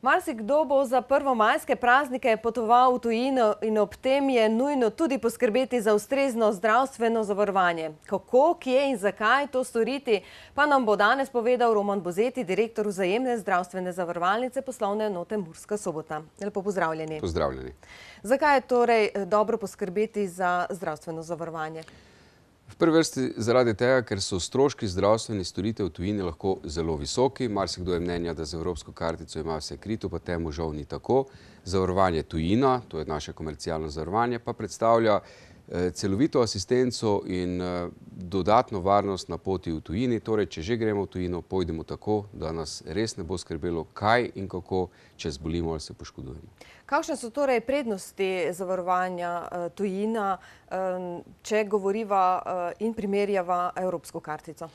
Marsikdo bo za prvomajske praznike potoval v tujino in ob tem je nujno tudi poskrbeti za ustrezno zdravstveno zavarovanje. Kako, kje in zakaj to storiti, pa nam bo danes povedal Roman Buzeti, direktor Vzajemne zdravstvene zavarovalnice poslovne enote Murska Sobota. Lepo pozdravljeni. Pozdravljeni. Zakaj je torej dobro poskrbeti za zdravstveno zavarovanje? V prvi vrsti zaradi tega, ker so stroški zdravstvenih storitev v tujini lahko zelo visoki. Marsikdo je mnenja, da z evropsko kartico ima vse krito, pa temu žal ni tako. Zavarovanje tujina, to je naše komercialno zavarovanje, pa predstavlja celovito asistenco in dodatno varnost na poti v tujini. Torej, če že gremo v tujino, pojdemo tako, da nas res ne bo skrbelo, kaj in kako, če zbolimo ali se poškodujemo. Kakšne so torej prednosti zavarovanja tujina, če govoriva in primerjava evropsko kartico?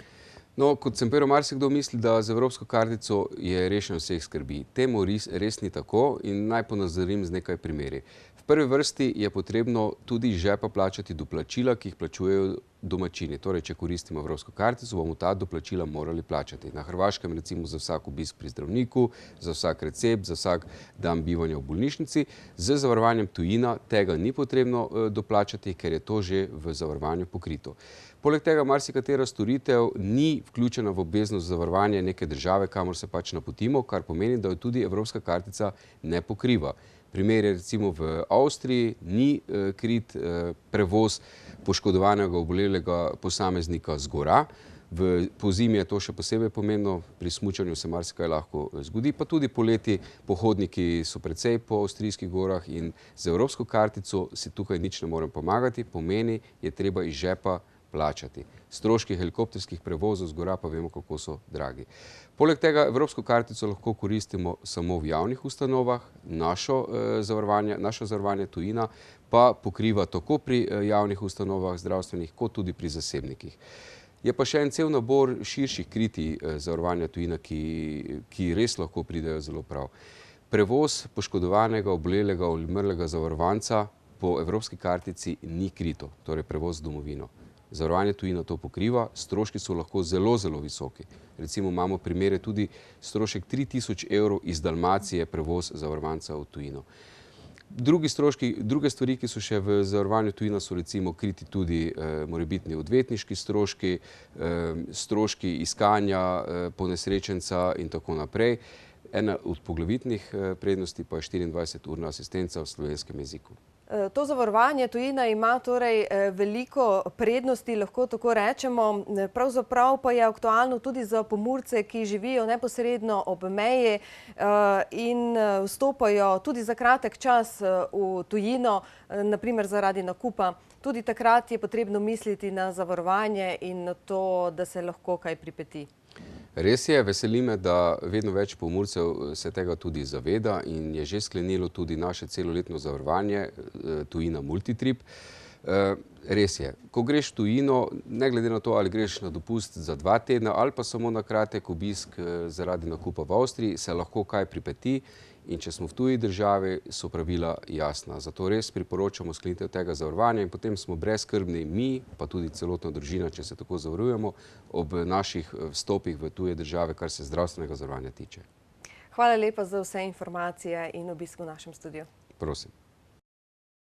No, kot sem povedal, marsikdo misli, da z evropsko kartico je rešeno vseh skrbi. Temu res ni tako in naj ponazorim z nekaj primeri. V prvi vrsti je potrebno tudi iz žepa plačati doplačila, ki jih plačujejo domačini. Torej, če koristimo evropsko kartico, bomo ta doplačila morali plačati. Na Hrvaškem recimo za vsak obisk pri zdravniku, za vsak recept, za vsak dan bivanja v bolnišnici. Z zavarovanjem tujina tega ni potrebno doplačati, ker je to že v zavarovanju pokrito. Poleg tega marsikatera storitev ni vključena v obvezno zavarovanje neke države, kamor se pač napotimo, kar pomeni, da jo tudi evropska kartica ne pokriva. Primer je recimo v Avstriji ni krit prevoz poškodovanega, obolelega posameznika z gora. Pozimi je to še posebej pomembno, pri smučanju se marsikaj lahko zgodi, pa tudi poleti pohodniki so precej po avstrijskih gorah in z evropsko kartico si tukaj nič ne morem pomagati, pomeni je treba iz žepa plačati. Stroški helikopterskih prevozov z gora pa vemo, kako so dragi. Poleg tega evropsko kartico lahko koristimo samo v javnih ustanovah, naše zavarovanje tujina pa pokriva tako pri javnih ustanovah zdravstvenih, kot tudi pri zasebnikih. Je pa še en cel nabor širših kritij zavarovanja tujina, ki res lahko pridejo zelo prav. Prevoz poškodovanega, obolelega ali umrlega zavarovanca po evropski kartici ni krito, torej prevoz v domovino. Zavarovanje tujina to pokriva, stroški so lahko zelo, zelo visoki. Recimo imamo primere tudi strošek 3000 evrov iz Dalmacije prevoz zavarovanca v tujino. Druge stvari, ki so še v zavarovanju tujina, so recimo kriti tudi morebitni odvetniški stroški, stroški iskanja ponesrečenca in tako naprej. Ena od poglavitnih prednosti pa je 24-urna asistenca v slovenskem jeziku. To zavarovanje tujina ima torej veliko prednosti, lahko tako rečemo. Pravzaprav pa je aktualno tudi za Pomurce, ki živijo neposredno ob meji in vstopajo tudi za kratek čas v tujino, naprimer zaradi nakupa. Tudi takrat je potrebno misliti na zavarovanje in na to, da se lahko kaj pripeti. Res je, veseli me, da vedno več Pomurcev se tega tudi zaveda in je že sklenilo tudi naše celoletno zavarovanje tujina Multitrip. Res je, ko greš v tujino, ne glede na to, ali greš na dopust za 2 tedna ali pa samo na kratek obisk zaradi nakupa v Avstriji, se lahko kaj pripeti. In če smo v tuji državi, so pravila jasna. Zato res priporočamo sklenitev tega zavarovanja in potem smo brezskrbni mi, pa tudi celotna družina, če se tako zavarujemo, ob naših vstopih v tuje države, kar se zdravstvenega zavarovanja tiče. Hvala lepa za vse informacije in obisk v našem studiu. Prosim.